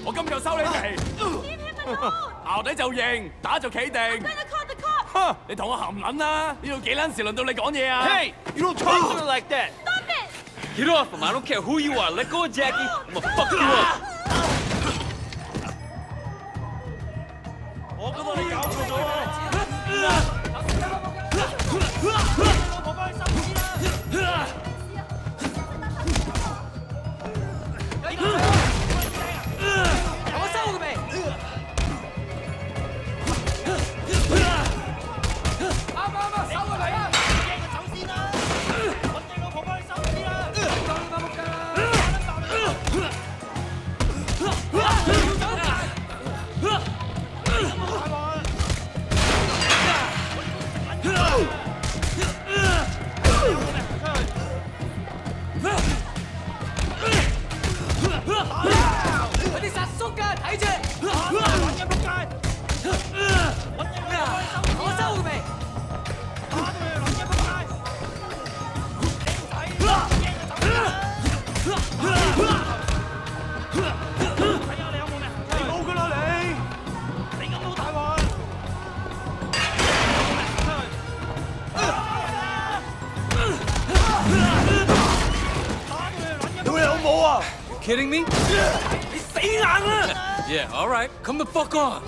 我今日收你皮。淆底就認，打就企定。哼，你同我含撚啦！呢度幾撚時輪到你講嘢啊 Hey, you don't talk to me like that. Stop it! Get off him. I don't care who you are. Let go of Jackie. I'm gonna fuck you up. 我覺得你搞錯咗啊！老婆幫你收屍啦！同我收佢未？啱，收佢嚟啊！驚佢走先啦！揾你老婆幫你收屍啦！冇仆街啦！有啲殺叔㗎，睇住！揾嘅仆街！揾嘅老婆幫你收屍啦！我收佢未？打到佢揾嘅仆街！靚仔，驚佢走先啦！睇下你有冇命？你冇㗎啦你！你咁好大鑊！你有冇啊 ？You kidding me? 你死硬啦！ Yeah, all right. Come the fuck on.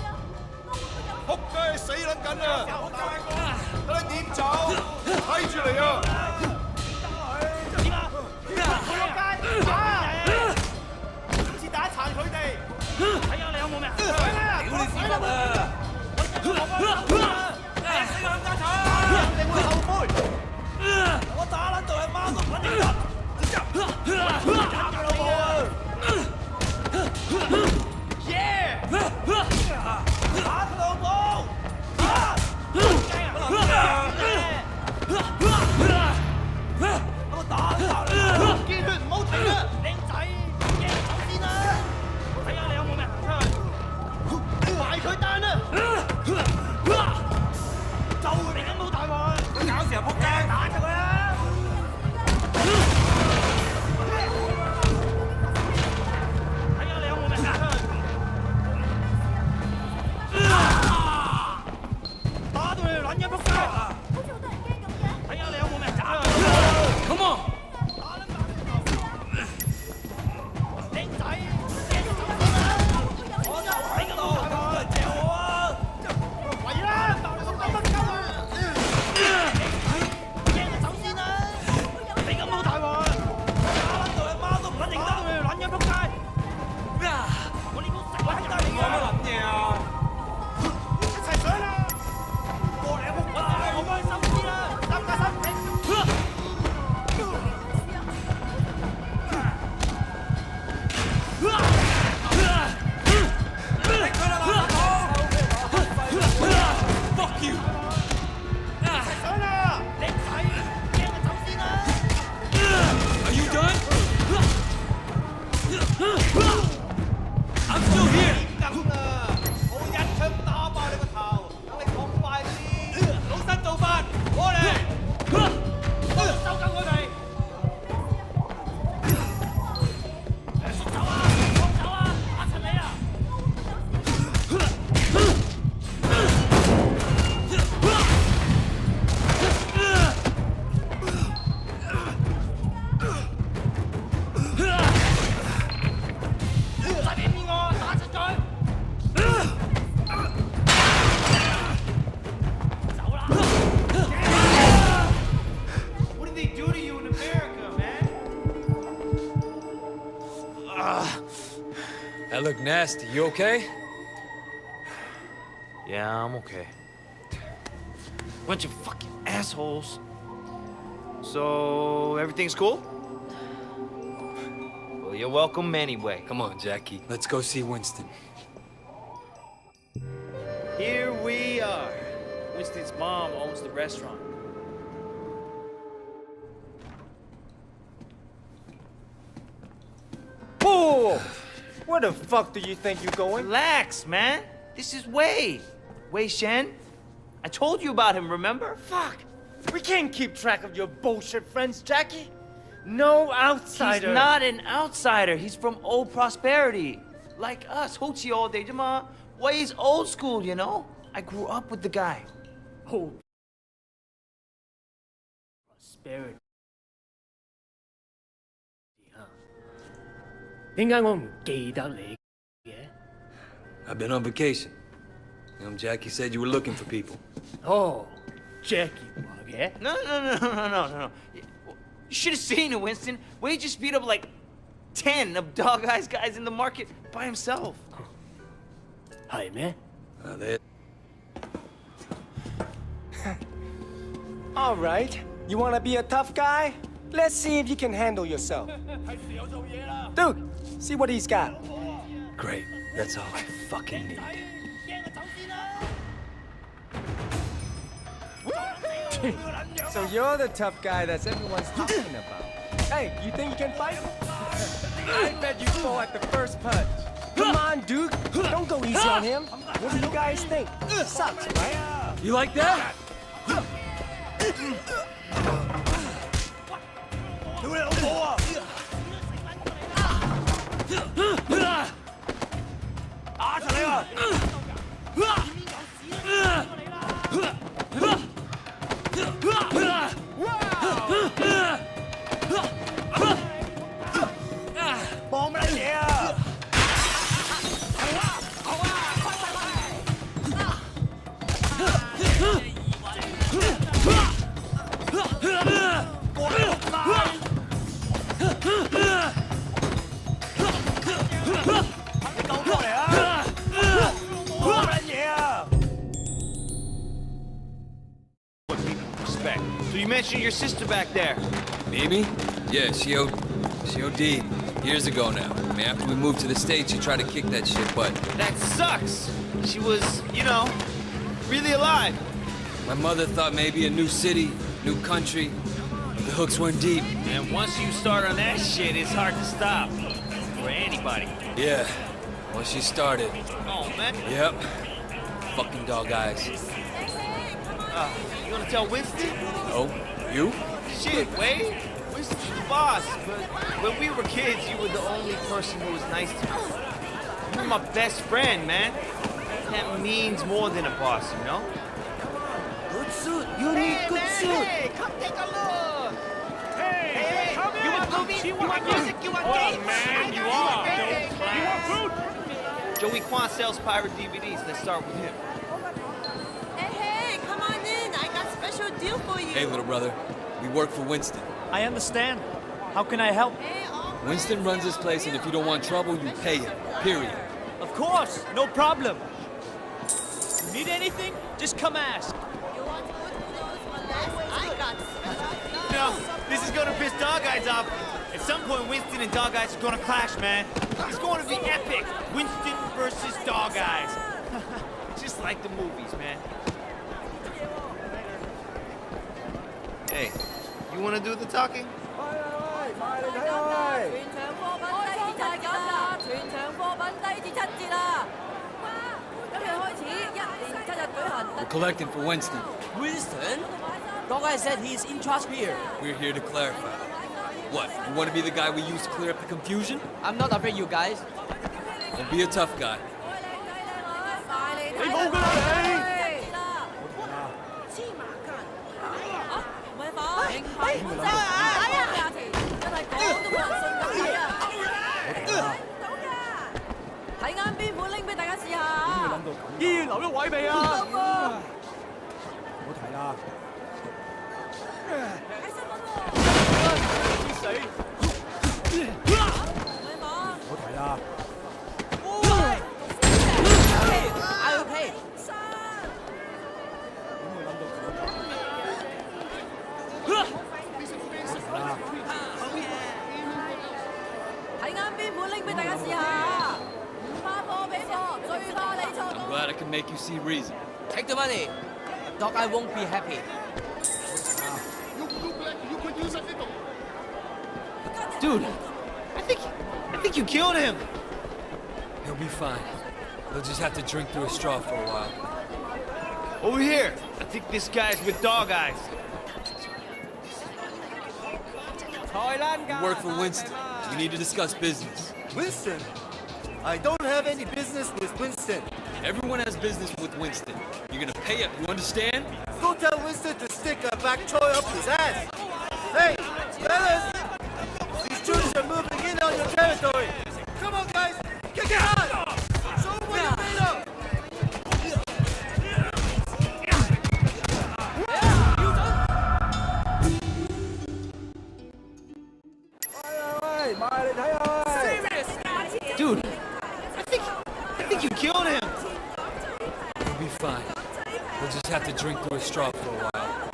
仆街死撚緊啊！睇你點走，睇住嚟啊！點啊？仆街！今次打殘佢哋，睇下你有冇命！屌你屎忽啊！死兩家產，一定會後悔。我打撚到係媽都揾你得。打佢老母啊！耶！打佢老母！啊！我打你！見血唔好停啊！靚仔，驚走先啦！睇下你有冇命行出去，埋佢單啊！就你咁冇大鑊，佢搞事又仆街，打咗佢啊！睇下你有冇命行出去，打到你撚一仆街！睇下你有冇命打佢 Come on. 靚仔，驚走先啦！我就你咁冇大鑊，嚼我啊！嚟啦，鬧你個乜鳩啊！驚佢走先啦！你咁冇大鑊，打撚到你媽都唔撚認得你，撚一仆街！我呢鋪食撚得你嘅，乜撚嘢啊？一齊上啦！過嚟啊仆街！我幫你收屍啦，3+3停！Fuck you. 上啦，靚仔，驚佢走先啦！ Are you done? I'm still here. 咁啦，我一槍打爆你個頭，等你講快啲，老實做法，過嚟，收緊佢哋。縮手啊！放手啊！嚇親你啊！再俾面我，打出佢！走啦！What did they do to you in America, man? That looked nasty. You okay? Yeah, I'm okay. Bunch of fucking assholes. So, everything's cool? Well, you're welcome anyway. Come on, Jackie. Let's go see Winston. Here we are. Winston's mom owns the restaurant. Whoa! Where the fuck do you think you're going? Relax, man. This is Wei. Wei Shen. I told you about him, remember? Fuck! We can't keep track of your bullshit friends, Jackie. No outsider. He's not an outsider. He's from Old Prosperity. like us. Hoochie all day, Jama. Way's old school, you know? I grew up with the guy. Oh. Prosperity. 點解我唔記得你嘅？ I've been on vacation. Jackie said you were looking for people. 哦 ，Jackie 話嘅。 No. You should have seen it, Winston. Wade just beat up like 10 of Dog Eyes guys in the market by himself. 係咩？ All right. You wanna be a tough guy? Let's see if you can handle yourself. Dude, see what he's got. Great. That's all I fucking need. So you're the tough guy that's everyone's talking about. Hey, you think you can fight? I bet you fall at the first punch. Come on, dude. Don't go easy on him. What do you guys think? Sucks, right? You like that? So you mentioned your sister back there. Mimi? Yeah, she OD'd years ago now. I mean, after we moved to the States, she tried to kick that shit, but... That sucks. She was, you know, really alive. My mother thought maybe a new city, new country, the hooks weren't deep. And once you start on that shit, it's hard to stop. For anybody. Yeah, once she started. Oh, man. Yep. Fucking Dog Eyes. You wanna tell Winston? Oh, you? Shit, Wade. Winston's the boss, but when we were kids, you were the only person who was nice to me. You're my best friend, man. That means more than a boss, you know? Good suit. You need good suit. Hey, come take a look. Hey, come in. You want movies? You want music? You want games? Oh, man, you are. You want food? Joey Kwan sells pirate DVDs. Let's start with him. Hey, come on in. I got a special deal for you. Hey, little brother. We work for Winston. I understand. How can I help? Winston runs this place, and if you don't want trouble, you pay him. Period. Of course, no problem. You need anything? Just come ask. You want good clothes for less? I got special deal. No, this is gonna piss Dog Eyes off. At some point, Winston and Dog Eyes are gonna clash, man. It's going to be epic. Winston versus Dog Eyes. Just like the movies, man. Hey, you wanna do the talking? 全場貨品低至7折啦！全場貨品低至7折啦！今日開始1連7日舉行。 We're collecting for Winston. Winston? Dog Guy said he's in charge here. We're here to clarify. What, you want to be the guy we use to clear up the confusion? I'm not afraid, you guys. Then be a tough guy. 你冇㗎啦你！黐麻筋嚇！唔係房，明牌本身啊！價錢真係講都冇人信咁抵啊！到㗎，睇啱邊款拎俾大家試下啊！咦，留咗位未啊？睇新聞喎！死！唔係房，好睇啦！ I will pay. 睇啱邊款拎俾大家試下啊！唔怕貨比貨，最怕你錯 I'm 過。 glad I can make you see reason. Take the money. Dog Guy won't be happy. Dude, I think you killed him. He'll be fine. He'll just have to drink through a straw for a while. Over here. I think this guy's with Dog Eyes. We work for Winston. We need to discuss business. Winston? I don't have any business with Winston. Everyone has business with Winston. You're gonna pay up, you understand? Go tell Winston to stick a back choy up his ass. Hey, fellas! These troops are moving in on your territory. Come on, guys! Kick it hard! Show them what you're made of! Dude, I think you killed him. We'll be fine. We'll just have to drink through a straw for a while.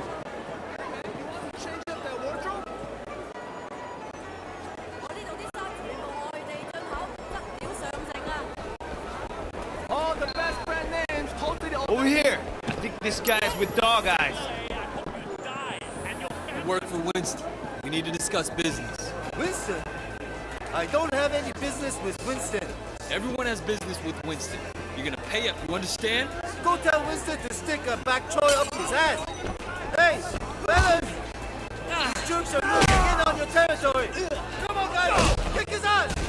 All the best brand names totally Over here. I think this guy's with dog eyes. We work for Winston. We need to discuss business. Winston? I don't have any business with Winston. Everyone has business with Winston. You're gonna pay up, you understand? Go tell Winston to stick a back choy up his ass. Hey, fellas! These troops are moving in on your territory. Come on, guys! Kick his ass!